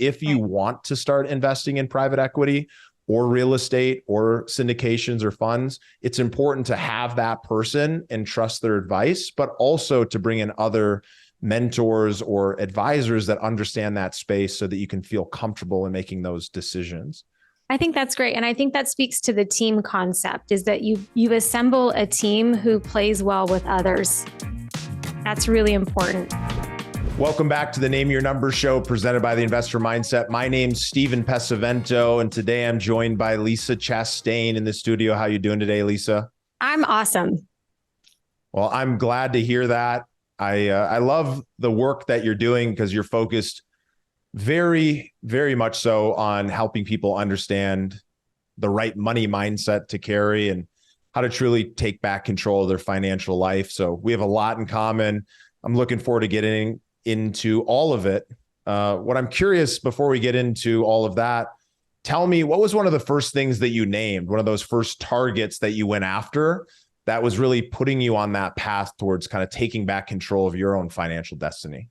if you want to start investing in private equity or real estate or syndications or funds, it's important to have that person and trust their advice, but also to bring in other mentors or advisors that understand that space so that you can feel comfortable in making those decisions. I think that's great. And I think that speaks to the team concept, is that you assemble a team who plays well with others. That's really important. Welcome back to the Name Your Number show presented by the Investor Mindset. My name's Steven Pesavento, and today I'm joined by Lisa Chastain in the studio. How you doing today, Lisa? I'm awesome. Well, I'm glad to hear that. I love the work that you're doing because you're focused very, very much so on helping people understand the right money mindset to carry and how to truly take back control of their financial life. So we have a lot in common. I'm looking forward to getting into all of it. What I'm curious before we get into all of that, tell me, what was one of the first things that you named, one of those first targets that you went after that was really putting you on that path towards kind of taking back control of your own financial destiny?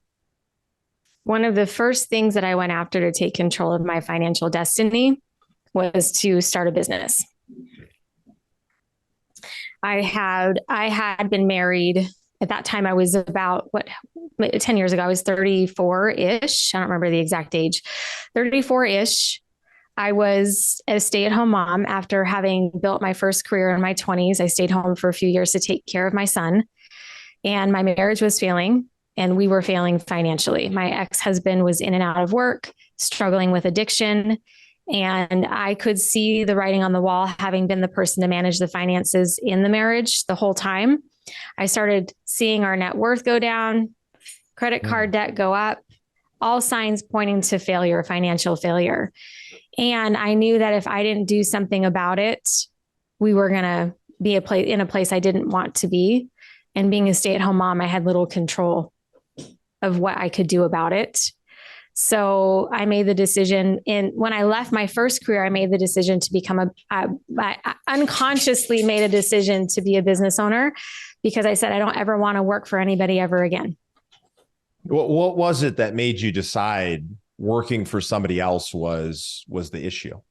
One of the first things that I went after to take control of my financial destiny was to start a business. I had been married. At that time, I was about 10 years ago, I was 34-ish. I don't remember the exact age, 34-ish. I was a stay-at-home mom after having built my first career in my 20s. I stayed home for a few years to take care of my son, and my marriage was failing, and we were failing financially. My ex-husband was in and out of work, struggling with addiction, and I could see the writing on the wall, having been the person to manage the finances in the marriage the whole time. I started seeing our net worth go down, credit card debt go up, all signs pointing to failure, financial failure. And I knew that if I didn't do something about it, we were going to be in a place I didn't want to be. And being a stay-at-home mom, I had little control of what I could do about it. So I made the decision when I left my first career, I made the decision to I unconsciously made a decision to be a business owner, because I said, I don't ever want to work for anybody ever again. What was it that made you decide working for somebody else was the issue?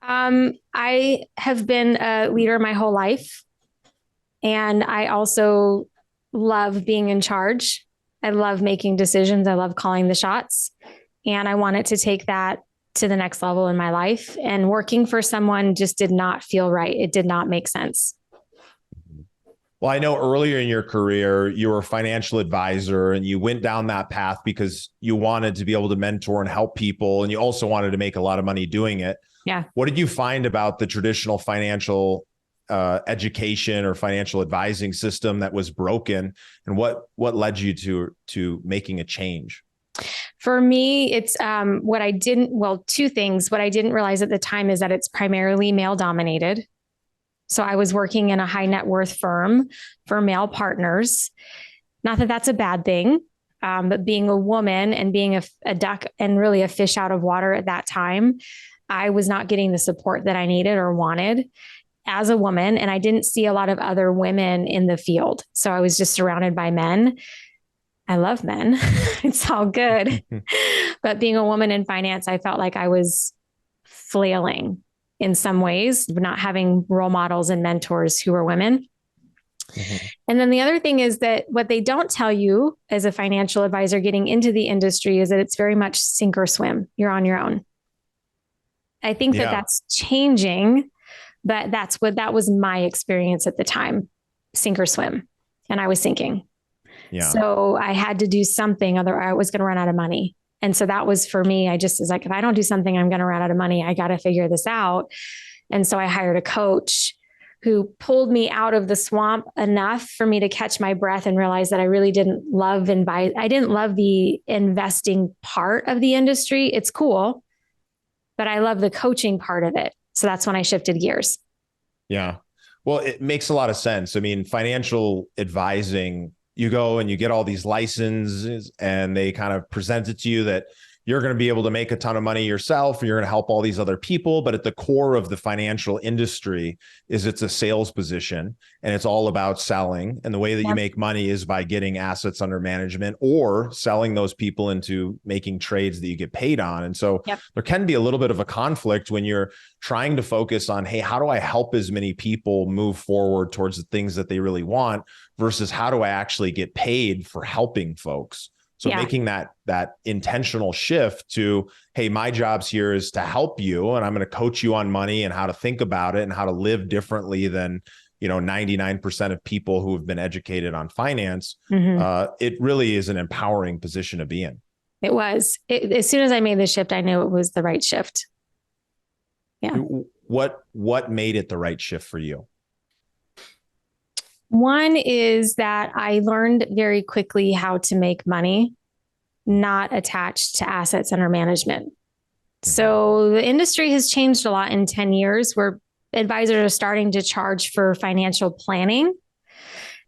I have been a leader my whole life, and I also love being in charge. I love making decisions. I love calling the shots, and I wanted to take that to the next level in my life. And working for someone just did not feel right. It did not make sense. Well, I know earlier in your career, you were a financial advisor, and you went down that path because you wanted to be able to mentor and help people. And you also wanted to make a lot of money doing it. Yeah. What did you find about the traditional financial education or financial advising system that was broken, and what led you to making a change? For me, it's two things. What I didn't realize at the time is that it's primarily male dominated. So I was working in a high net worth firm for male partners. Not that that's a bad thing, but being a woman and being a duck and really a fish out of water at that time, I was not getting the support that I needed or wanted as a woman. And I didn't see a lot of other women in the field. So I was just surrounded by men. I love men. It's all good. But being a woman in finance, I felt like I was flailing in some ways, not having role models and mentors who were women. Mm-hmm. And then the other thing is that what they don't tell you as a financial advisor getting into the industry is that it's very much sink or swim. You're on your own. I think that that's changing, but that was my experience at the time, sink or swim. And I was sinking. Yeah. So I had to do something, otherwise I was going to run out of money. And so that was for me. I just was like, if I don't do something, I'm going to run out of money. I got to figure this out. And so I hired a coach who pulled me out of the swamp enough for me to catch my breath and realize that I really didn't love the investing part of the industry. It's cool, but I love the coaching part of it. So that's when I shifted gears. Yeah. Well, it makes a lot of sense. I mean, financial advising, you go and you get all these licenses and they kind of present it to you that you're going to be able to make a ton of money yourself, and you're going to help all these other people. But at the core of the financial industry is it's a sales position, and it's all about selling. And the way that you make money is by getting assets under management or selling those people into making trades that you get paid on. And so there can be a little bit of a conflict when you're trying to focus on, hey, how do I help as many people move forward towards the things that they really want versus how do I actually get paid for helping folks? So making that intentional shift to, hey, my job's here is to help you, and I'm going to coach you on money and how to think about it and how to live differently than, 99% of people who have been educated on finance. It really is an empowering position to be in. It was. As soon as I made the shift, I knew it was the right shift. Yeah. What made it the right shift for you? One is that I learned very quickly how to make money, not attached to assets under management. So the industry has changed a lot in 10 years where advisors are starting to charge for financial planning.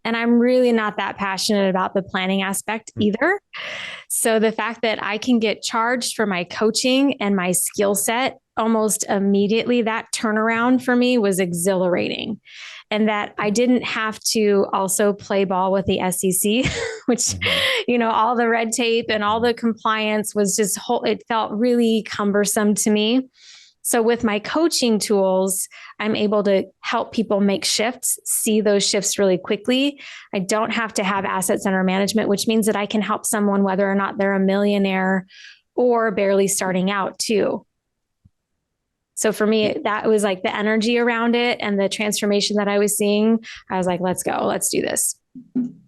And I'm really not that passionate about the planning aspect either. So the fact that I can get charged for my coaching and my skill set almost immediately, that turnaround for me was exhilarating. And that I didn't have to also play ball with the SEC, which, all the red tape and all the compliance was just it felt really cumbersome to me. So with my coaching tools, I'm able to help people make shifts, see those shifts really quickly. I don't have to have assets under management, which means that I can help someone whether or not they're a millionaire or barely starting out too. So for me, that was like the energy around it and the transformation that I was seeing. I was like, let's go, let's do this.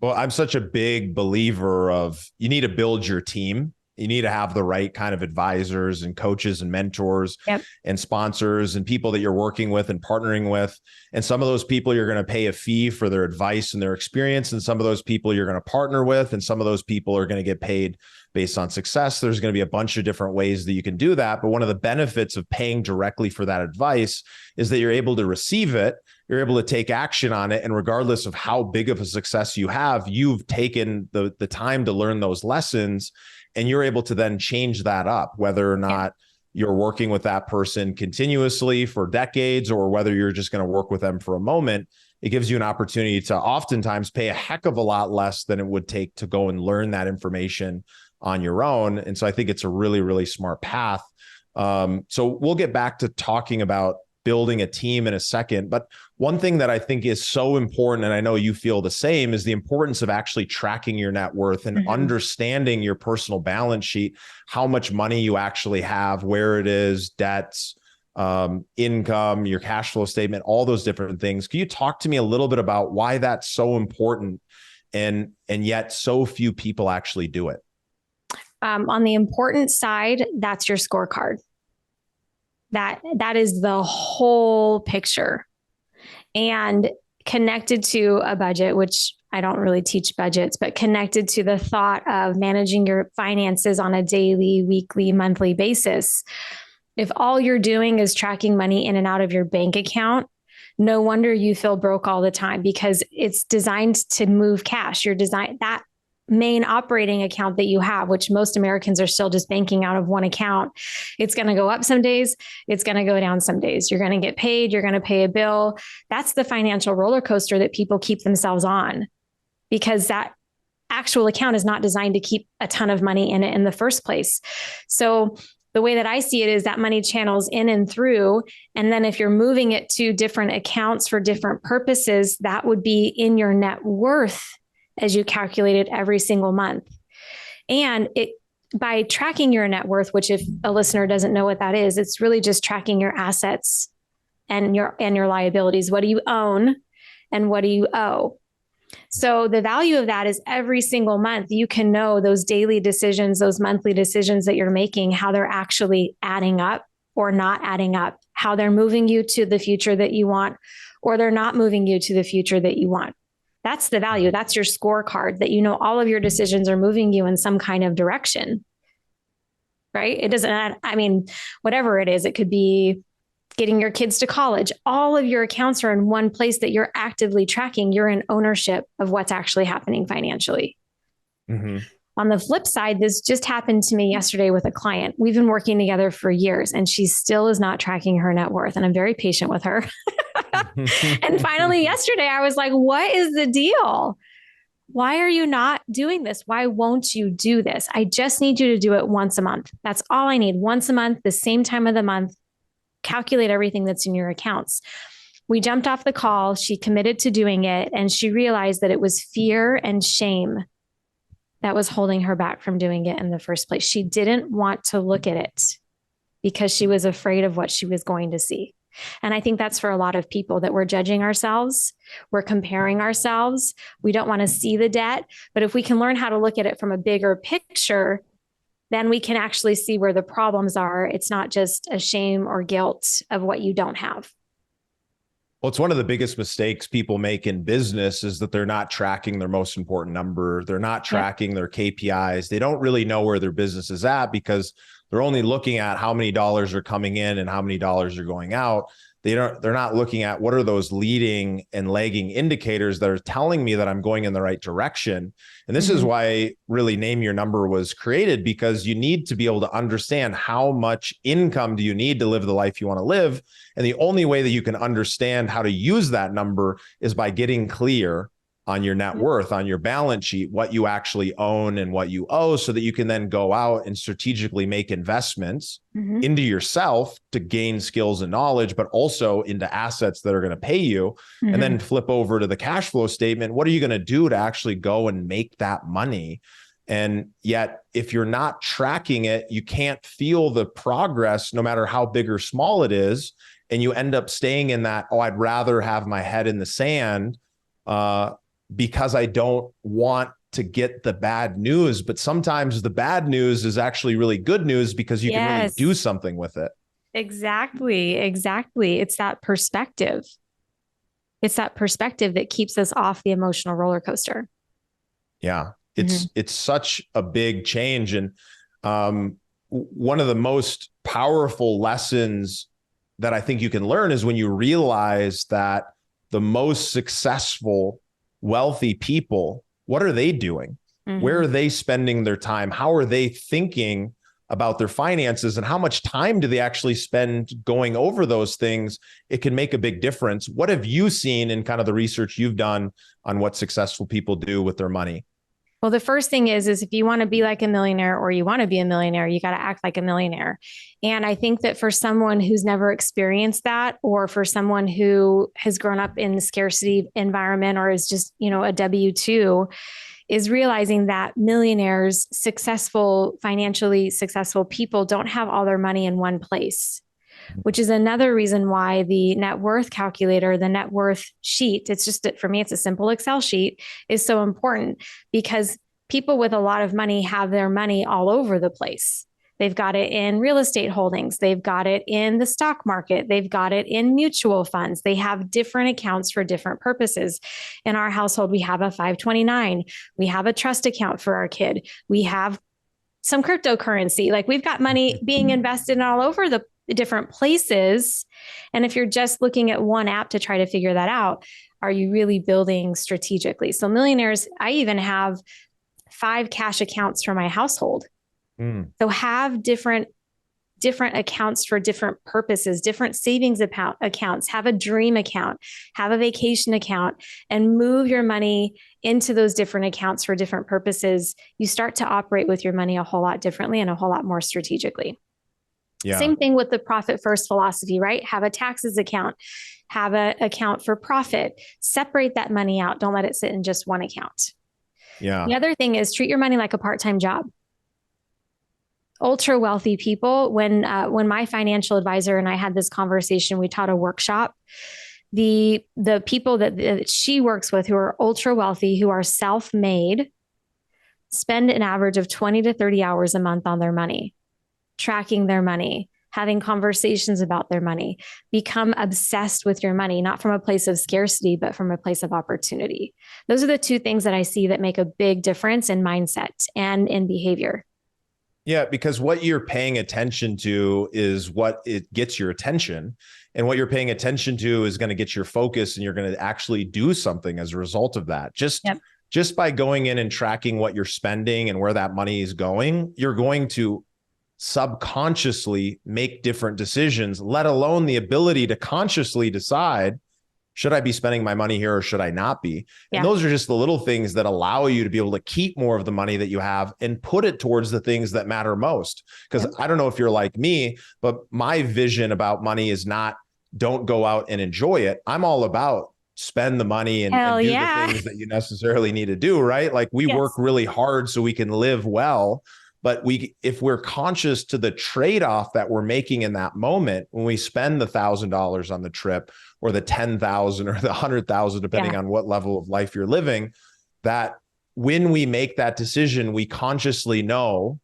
Well, I'm such a big believer of you need to build your team. You need to have the right kind of advisors and coaches and mentors and sponsors and people that you're working with and partnering with. And some of those people you're going to pay a fee for their advice and their experience. And some of those people you're going to partner with. And some of those people are going to get paid based on success. There's going to be a bunch of different ways that you can do that. But one of the benefits of paying directly for that advice is that you're able to receive it. You're able to take action on it. And regardless of how big of a success you have, you've taken the time to learn those lessons. And you're able to then change that up, whether or not you're working with that person continuously for decades, or whether you're just going to work with them for a moment. It gives you an opportunity to oftentimes pay a heck of a lot less than it would take to go and learn that information on your own. And so I think it's a really, really smart path. So we'll get back to talking about building a team in a second. But one thing that I think is so important, and I know you feel the same, is the importance of actually tracking your net worth and understanding your personal balance sheet, how much money you actually have, where it is, debts, income, your cash flow statement, all those different things. Can you talk to me a little bit about why that's so important and yet so few people actually do it? On the important side, that's your scorecard. That is the whole picture, and connected to a budget, which I don't really teach budgets, but connected to the thought of managing your finances on a daily, weekly, monthly basis. If all you're doing is tracking money in and out of your bank account, no wonder you feel broke all the time, because it's designed to move cash. That main operating account that you have, which most Americans are still just banking out of one account, it's going to go up some days, it's going to go down some days. You're going to get paid, you're going to pay a bill. That's the financial roller coaster that people keep themselves on, because that actual account is not designed to keep a ton of money in it in the first place. So the way that I see it is that money channels in and through. And then if you're moving it to different accounts for different purposes, that would be in your net worth as you calculate it every single month. And by tracking your net worth, which if a listener doesn't know what that is, it's really just tracking your assets and your liabilities. What do you own and what do you owe? So the value of that is every single month, you can know those daily decisions, those monthly decisions that you're making, how they're actually adding up or not adding up, how they're moving you to the future that you want, or they're not moving you to the future that you want. That's the value. That's your scorecard, that you know all of your decisions are moving you in some kind of direction, right? It doesn't, whatever it is, it could be getting your kids to college. All of your accounts are in one place that you're actively tracking. You're in ownership of what's actually happening financially. On the flip side, this just happened to me yesterday with a client. We've been working together for years and she still is not tracking her net worth. And I'm very patient with her. And finally, yesterday, I was like, what is the deal? Why are you not doing this? Why won't you do this? I just need you to do it once a month. That's all I need. Once a month, the same time of the month, calculate everything that's in your accounts. We jumped off the call. She committed to doing it. And she realized that it was fear and shame that was holding her back from doing it in the first place. She didn't want to look at it because she was afraid of what she was going to see. And I think that's for a lot of people, that we're judging ourselves, we're comparing ourselves. We don't want to see the debt, but if we can learn how to look at it from a bigger picture, then we can actually see where the problems are. It's not just a shame or guilt of what you don't have. Well, it's one of the biggest mistakes people make in business is that they're not tracking their most important number. They're not tracking their KPIs. They don't really know where their business is at because they're only looking at how many dollars are coming in and how many dollars are going out. They're not looking at what are those leading and lagging indicators that are telling me that I'm going in the right direction. And this is why really Name Your Number was created, because you need to be able to understand how much income do you need to live the life you want to live. And the only way that you can understand how to use that number is by getting clear on your net worth, on your balance sheet, what you actually own and what you owe, so that you can then go out and strategically make investments into yourself to gain skills and knowledge, but also into assets that are going to pay you. And then flip over to the cash flow statement. What are you going to do to actually go and make that money? And yet, if you're not tracking it, you can't feel the progress, no matter how big or small it is. And you end up staying in that, oh, I'd rather have my head in the sand, because I don't want to get the bad news. But sometimes the bad news is actually really good news because you can really do something with it. Exactly. It's that perspective. It's that perspective that keeps us off the emotional roller coaster. Yeah. It's such a big change. And one of the most powerful lessons that I think you can learn is when you realize that the most successful, wealthy people, what are they doing? Where are they spending their time? How are they thinking about their finances? And how much time do they actually spend going over those things? It can make a big difference. What have you seen in kind of the research you've done on what successful people do with their money? Well, the first thing is if you want to be like a millionaire or you want to be a millionaire, you got to act like a millionaire. And I think that for someone who's never experienced that, or for someone who has grown up in the scarcity environment or is just, a W-2, is realizing that millionaires, financially successful people don't have all their money in one place, which is another reason why the net worth calculator, the net worth sheet, for me, it's a simple Excel sheet, is so important, because people with a lot of money have their money all over the place. They've got it in real estate holdings. They've got it in the stock market. They've got it in mutual funds. They have different accounts for different purposes. In our household, we have a 529. We have a trust account for our kid. We have some cryptocurrency. Like, we've got money being invested all over the different places. And if you're just looking at one app to try to figure that out, are you really building strategically? So millionaires, I even have 5 cash accounts for my household. So have different accounts for different purposes, different savings accounts, have a dream account, have a vacation account, and move your money into those different accounts for different purposes. You start to operate with your money a whole lot differently and a whole lot more strategically. Yeah. Same thing with the profit first philosophy, right? Have a taxes account, have an account for profit, separate that money out. Don't let it sit in just one account. Yeah. The other thing is treat your money like a part-time job. Ultra wealthy people, when my financial advisor and I had this conversation, we taught a workshop. The people that she works with who are ultra wealthy, who are self-made, spend an average of 20 to 30 hours a month on their money, tracking their money, having conversations about their money, become obsessed with your money, not from a place of scarcity, but from a place of opportunity. Those are the 2 things that I see that make a big difference in mindset and in behavior. Yeah, because what you're paying attention to is what it gets your attention. And what you're paying attention to is going to get your focus, and you're going to actually do something as a result of that. Just just by going in and tracking what you're spending and where that money is going, you're going to subconsciously make different decisions, let alone the ability to consciously decide, should I be spending my money here or should I not be? And those are just the little things that allow you to be able to keep more of the money that you have and put it towards the things that matter most. Because I don't know if you're like me, but my vision about money is not, don't go out and enjoy it. I'm all about spend the money and do the things that you necessarily need to do, right? Like we work really hard so we can live well. But if we're conscious to the trade-off that we're making in that moment, when we spend the $1,000 on the trip or the 10,000 or the 100,000, depending on what level of life you're living, that when we make that decision, we consciously know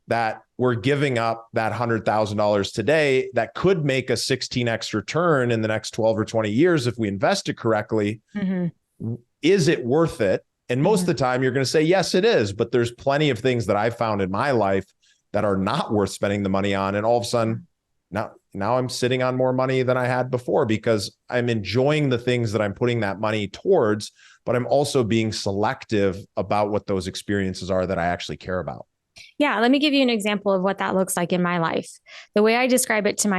that we're giving up that $100,000 today that could make a 16x return in the next 12 or 20 years if we invest it correctly. Is it worth it? And most of the time you're going to say, yes, it is. But there's plenty of things that I've found in my life that are not worth spending the money on. And all of a sudden, now I'm sitting on more money than I had before because I'm enjoying the things that I'm putting that money towards, but I'm also being selective about what those experiences are that I actually care about. Yeah, let me give you an example of what that looks like in my life. The way I describe it to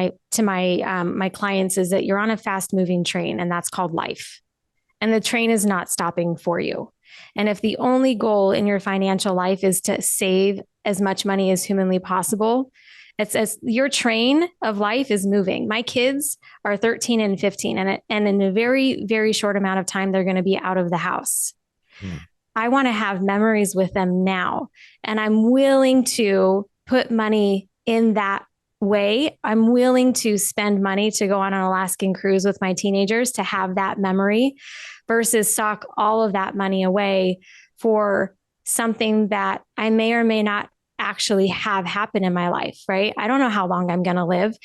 my clients is that you're on a fast moving train, and that's called life. And the train is not stopping for you. And if the only goal in your financial life is to save as much money as humanly possible, it's as your train of life is moving. My kids are 13 and 15, and in a very, very short amount of time, they're going to be out of the house. I want to have memories with them now, and I'm willing to put money in that way. I'm willing to spend money to go on an Alaskan cruise with my teenagers to have that memory versus sock all of that money away for something that I may or may not actually have happen in my life, right? I don't know how long I'm going to live.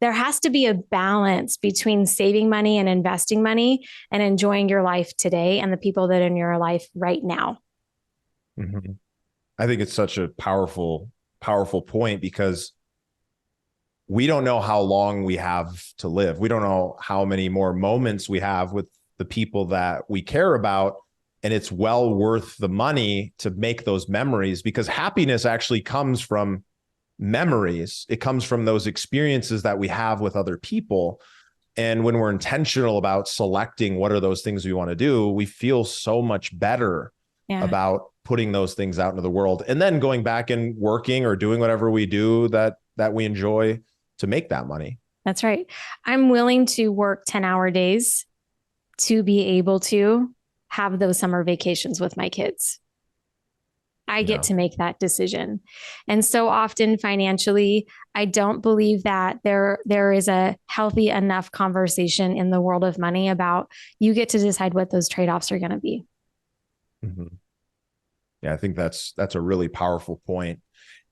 There has to be a balance between saving money and investing money and enjoying your life today and the people that are in your life right now. I think it's such a powerful point because we don't know how long we have to live. We don't know how many more moments we have with the people that we care about. And it's well worth the money to make those memories because happiness actually comes from memories. It comes from those experiences that we have with other people. And when we're intentional about selecting what are those things we want to do, we feel so much better about putting those things out into the world and then going back and working or doing whatever we do that we enjoy to make that money. That's right. I'm willing to work 10-hour days to be able to have those summer vacations with my kids. I get to make that decision. And so often financially, I don't believe that there is a healthy enough conversation in the world of money about you get to decide what those trade-offs are going to be. Yeah, I think that's a really powerful point.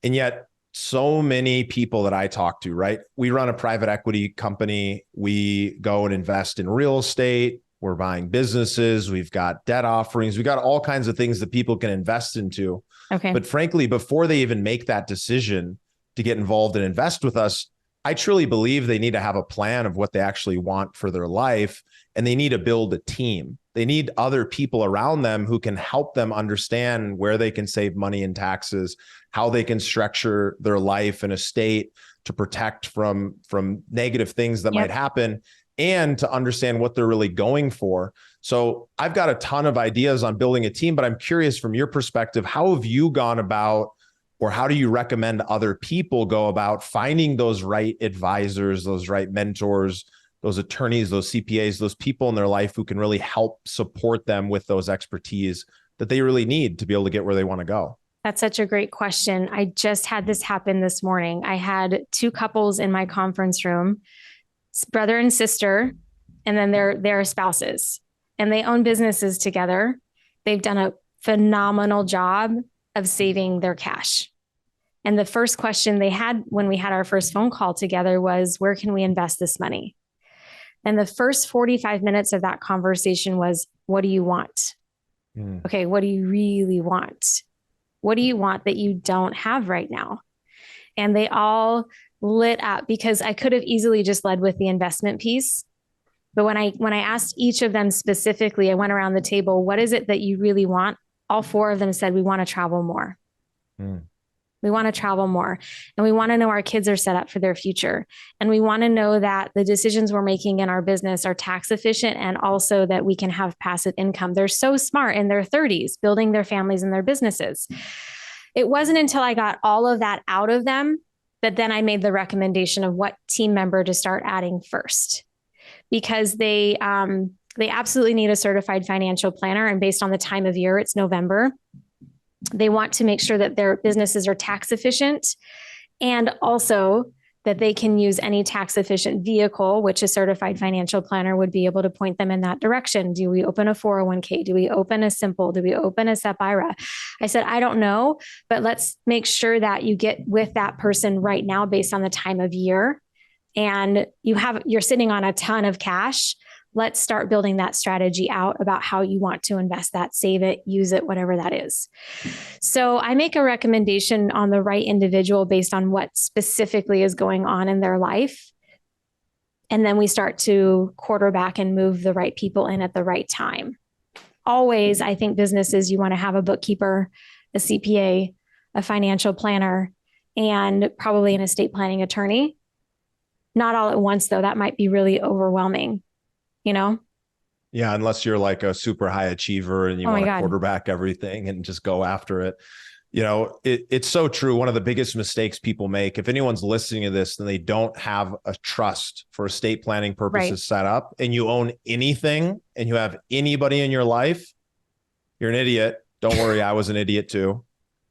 And yet so many people that I talk to, right? We run a private equity company. We go and invest in real estate. We're buying businesses. We've got debt offerings. We've got all kinds of things that people can invest into. Okay. But frankly, before they even make that decision to get involved and invest with us, I truly believe they need to have a plan of what they actually want for their life. And they need to build a team. They need other people around them who can help them understand where they can save money in taxes, how they can structure their life and estate to protect from negative things that might happen, and to understand what they're really going for. So I've got a ton of ideas on building a team, but I'm curious from your perspective, how have you gone about, or how do you recommend other people go about finding those right advisors, those right mentors, those attorneys, those CPAs, those people in their life who can really help support them with those expertise that they really need to be able to get where they want to go? That's such a great question. I just had this happen this morning. I had two couples in my conference room, brother and sister, and then their spouses, and they own businesses together. They've done a phenomenal job of saving their cash. And the first question they had when we had our first phone call together was, where can we invest this money? And the first 45 minutes of that conversation was, what do you want? Okay, what do you really want? What do you want that you don't have right now? And they all lit up because I could have easily just led with the investment piece. But when I asked each of them specifically, I went around the table, what is it that you really want all four of them said, we want to travel more. Mm. We want to travel more, and we want to know our kids are set up for their future. And we want to know that the decisions we're making in our business are tax efficient, and also that we can have passive income. They're so smart in their 30s, building their families and their businesses. It wasn't until I got all of that out of them that then I made the recommendation of what team member to start adding first, because they absolutely need a certified financial planner. And based on the time of year, it's November. They want to make sure that their businesses are tax efficient, and also that they can use any tax efficient vehicle, which a certified financial planner would be able to point them in that direction. Do we open a 401k? Do we open a simple? Do we open a SEP IRA? I said, I don't know, but let's make sure that you get with that person right now based on the time of year. And you're sitting on a ton of cash. Let's start building that strategy out about how you want to invest that, save it, use it, whatever that is. So I make a recommendation on the right individual based on what specifically is going on in their life. And then we start to quarterback and move the right people in at the right time. Always, I think businesses, you want to have a bookkeeper, a CPA, a financial planner, and probably an estate planning attorney. Not all at once, though. That might be really overwhelming. Yeah, unless you're like a super high achiever and you want to quarterback everything and just go after it. It's so true. One of the biggest mistakes people make, if anyone's listening to this, then they don't have a trust for estate planning purposes set up, and you own anything and you have anybody in your life, you're an idiot. Don't worry, I was an idiot too.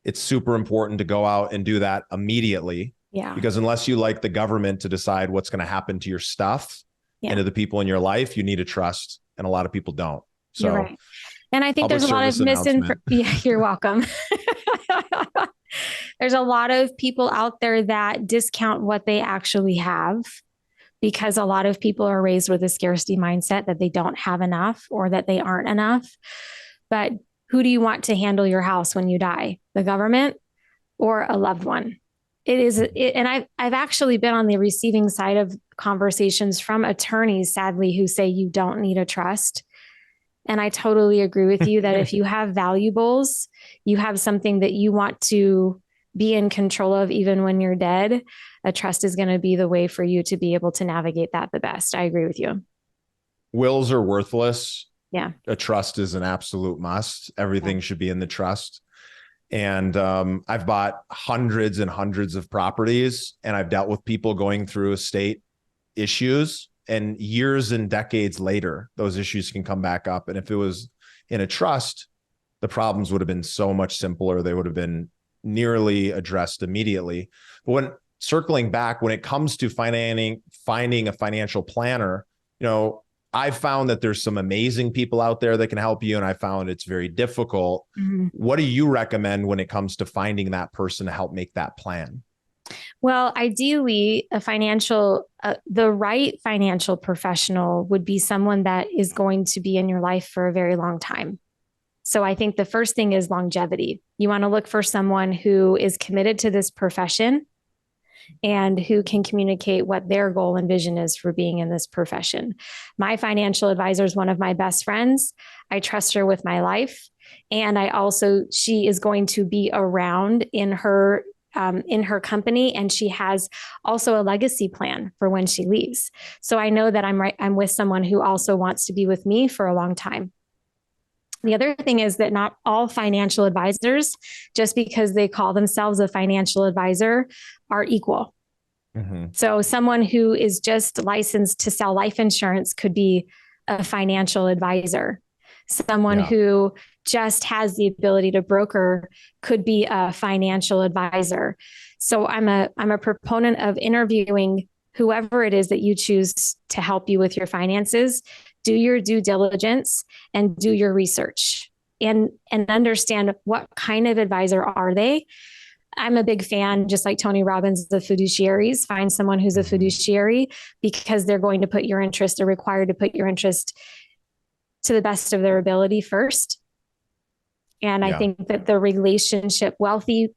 It's super important to go out and do that immediately. Yeah. Because unless you like the government to decide what's going to happen to your stuff and to the people in your life, you need to trust. And a lot of people don't. So you're right. And I think there's a lot of misinformation. Yeah, you're welcome. There's a lot of people out there that discount what they actually have, because a lot of people are raised with a scarcity mindset that they don't have enough or that they aren't enough. But who do you want to handle your house when you die? The government or a loved one? And I've actually been on the receiving side of conversations from attorneys, sadly, who say you don't need a trust. And I totally agree with you that if you have valuables, you have something that you want to be in control of, even when you're dead, a trust is going to be the way for you to be able to navigate that the best. I agree with you. Wills are worthless. Yeah. A trust is an absolute must. Everything should be in the trust. And I've bought hundreds and hundreds of properties, and I've dealt with people going through estate issues, and years and decades later, those issues can come back up. And if it was in a trust, the problems would have been so much simpler. They would have been nearly addressed immediately. But circling back, when it comes to finding a financial planner, I've found that there's some amazing people out there that can help you, and I found it's very difficult. Mm-hmm. What do you recommend when it comes to finding that person to help make that plan? Well, ideally, the right financial professional would be someone that is going to be in your life for a very long time. So I think the first thing is longevity. You want to look for someone who is committed to this profession and who can communicate what their goal and vision is for being in this profession. My financial advisor is one of my best friends. I trust her with my life. And she is going to be around in her company, and she has also a legacy plan for when she leaves. So I know that I'm with someone who also wants to be with me for a long time. The other thing is that not all financial advisors, just because they call themselves a financial advisor, are equal. Mm-hmm. So someone who is just licensed to sell life insurance could be a financial advisor. Someone who just has the ability to broker could be a financial advisor. So I'm a proponent of interviewing whoever it is that you choose to help you with your finances. Do your due diligence and do your research and understand what kind of advisor are they. I'm a big fan, just like Tony Robbins, the fiduciaries. Find someone who's a fiduciary, because they're going to put your interest, are required to put your interest to the best of their ability first. And I think that the relationship, wealthy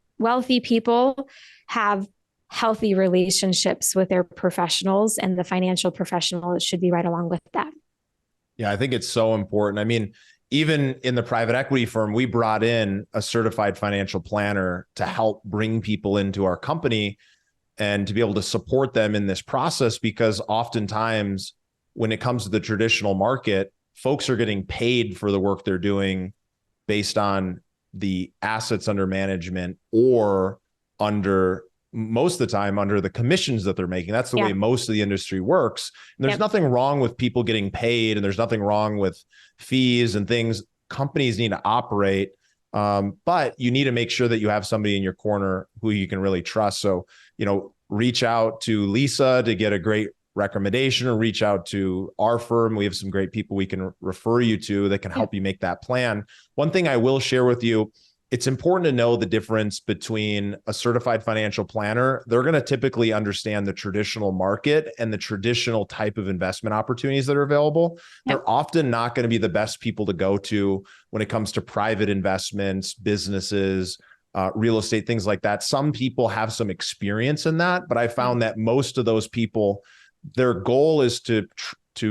people have healthy relationships with their professionals, and the financial professional should be right along with that. Yeah, I think it's so important. I mean, even in the private equity firm, we brought in a certified financial planner to help bring people into our company and to be able to support them in this process, because oftentimes when it comes to the traditional market, folks are getting paid for the work they're doing based on the assets under management, or under, most of the time, under the commissions that they're making. That's the way most of the industry works. And there's nothing wrong with people getting paid, and there's nothing wrong with fees and things. Companies need to operate, but you need to make sure that you have somebody in your corner who you can really trust. So, reach out to Lisa to get a great recommendation, or reach out to our firm. We have some great people we can refer you to that can help you make that plan. One thing I will share with you, it's important to know the difference between a certified financial planner. They're going to typically understand the traditional market and the traditional type of investment opportunities that are available. They're often not going to be the best people to go to when it comes to private investments, businesses, real estate, things like that. Some people have some experience in that, but I found that most of those people, their goal is to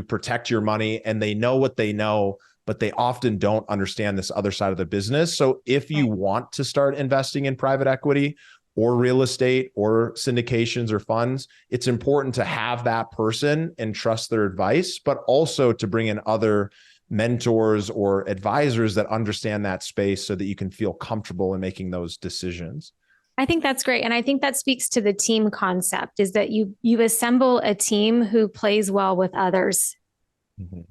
protect your money, and they know what they know, but they often don't understand this other side of the business. So if you want to start investing in private equity or real estate or syndications or funds, it's important to have that person and trust their advice, but also to bring in other mentors or advisors that understand that space so that you can feel comfortable in making those decisions. I think that's great. And I think that speaks to the team concept, is that you assemble a team who plays well with others.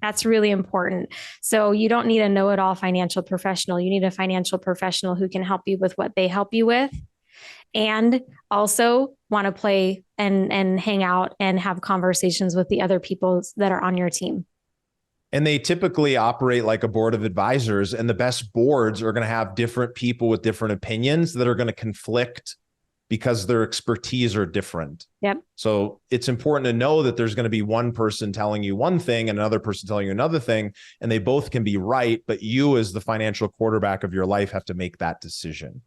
That's really important. So you don't need a know-it-all financial professional. You need a financial professional who can help you with what they help you with, and also want to play and hang out and have conversations with the other people that are on your team. And they typically operate like a board of advisors, and the best boards are going to have different people with different opinions that are going to conflict because their expertise are different. So it's important to know that there's going to be one person telling you one thing and another person telling you another thing, and they both can be right, but you as the financial quarterback of your life have to make that decision.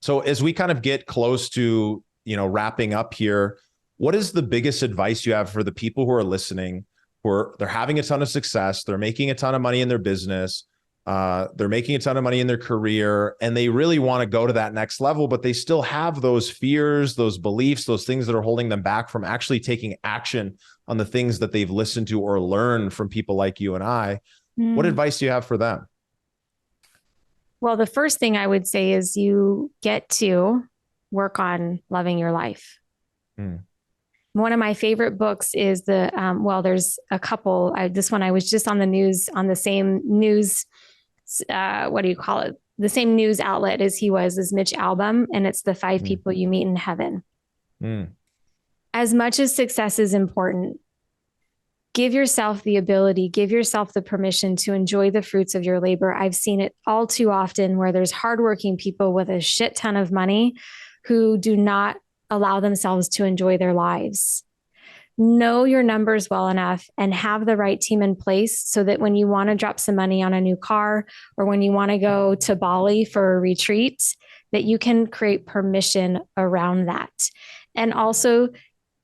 So as we kind of get close to, wrapping up here, what is the biggest advice you have for the people who are listening, they're having a ton of success, they're making a ton of money in their business, they're making a ton of money in their career, and they really want to go to that next level, but they still have those fears, those beliefs, those things that are holding them back from actually taking action on the things that they've listened to or learned from people like you and I? What advice do you have for them? Well, the first thing I would say is you get to work on loving your life. One of my favorite books is there's a couple. This one, I was just on the news, on the same news, the same news outlet as he was, is Mitch Albom, and it's The 5 People You Meet in Heaven. As much as success is important, give yourself the ability, give yourself the permission to enjoy the fruits of your labor. I've seen it all too often where there's hardworking people with a shit ton of money who do not allow themselves to enjoy their lives. Know your numbers well enough and have the right team in place so that when you want to drop some money on a new car, or when you want to go to Bali for a retreat, that you can create permission around that. And also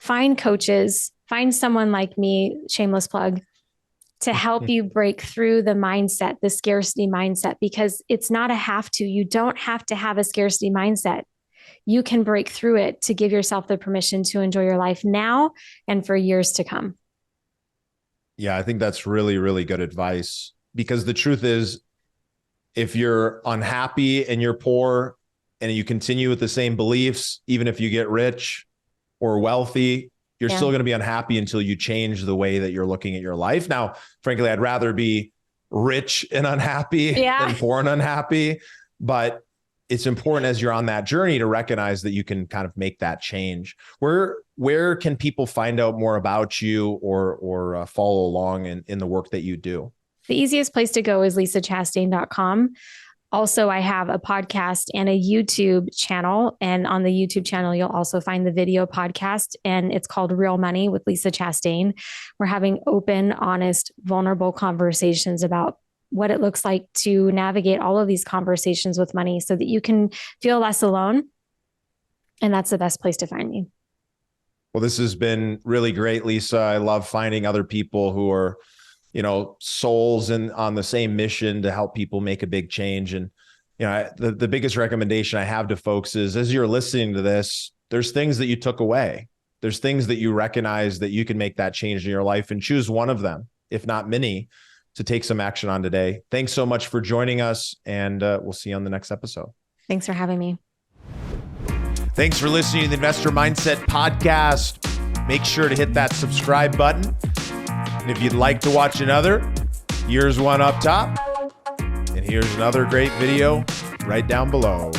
find coaches, find someone like me, shameless plug, to help you break through the mindset, the scarcity mindset, because it's not a have to. You don't have to have a scarcity mindset. You can break through it to give yourself the permission to enjoy your life now and for years to come. Yeah, I think that's really, really good advice, because the truth is, if you're unhappy and you're poor and you continue with the same beliefs, even if you get rich or wealthy, you're still going to be unhappy until you change the way that you're looking at your life. Now, frankly, I'd rather be rich and unhappy than poor and unhappy, but it's important as you're on that journey to recognize that you can kind of make that change. Where can people find out more about you or follow along in the work that you do? The easiest place to go is lisachastain.com. Also, I have a podcast and a YouTube channel. And on the YouTube channel, you'll also find the video podcast, and it's called Real Money with Lisa Chastain. We're having open, honest, vulnerable conversations about what it looks like to navigate all of these conversations with money so that you can feel less alone. And that's the best place to find me. Well, this has been really great, Lisa. I love finding other people who are souls on the same mission to help people make a big change. And, the biggest recommendation I have to folks is, as you're listening to this, there's things that you took away. There's things that you recognize that you can make that change in your life, and choose one of them, if not many, to take some action on today. Thanks so much for joining us, and we'll see you on the next episode. Thanks for having me. Thanks for listening to the Investor Mindset Podcast. Make sure to hit that subscribe button. And if you'd like to watch another, here's one up top. And here's another great video right down below.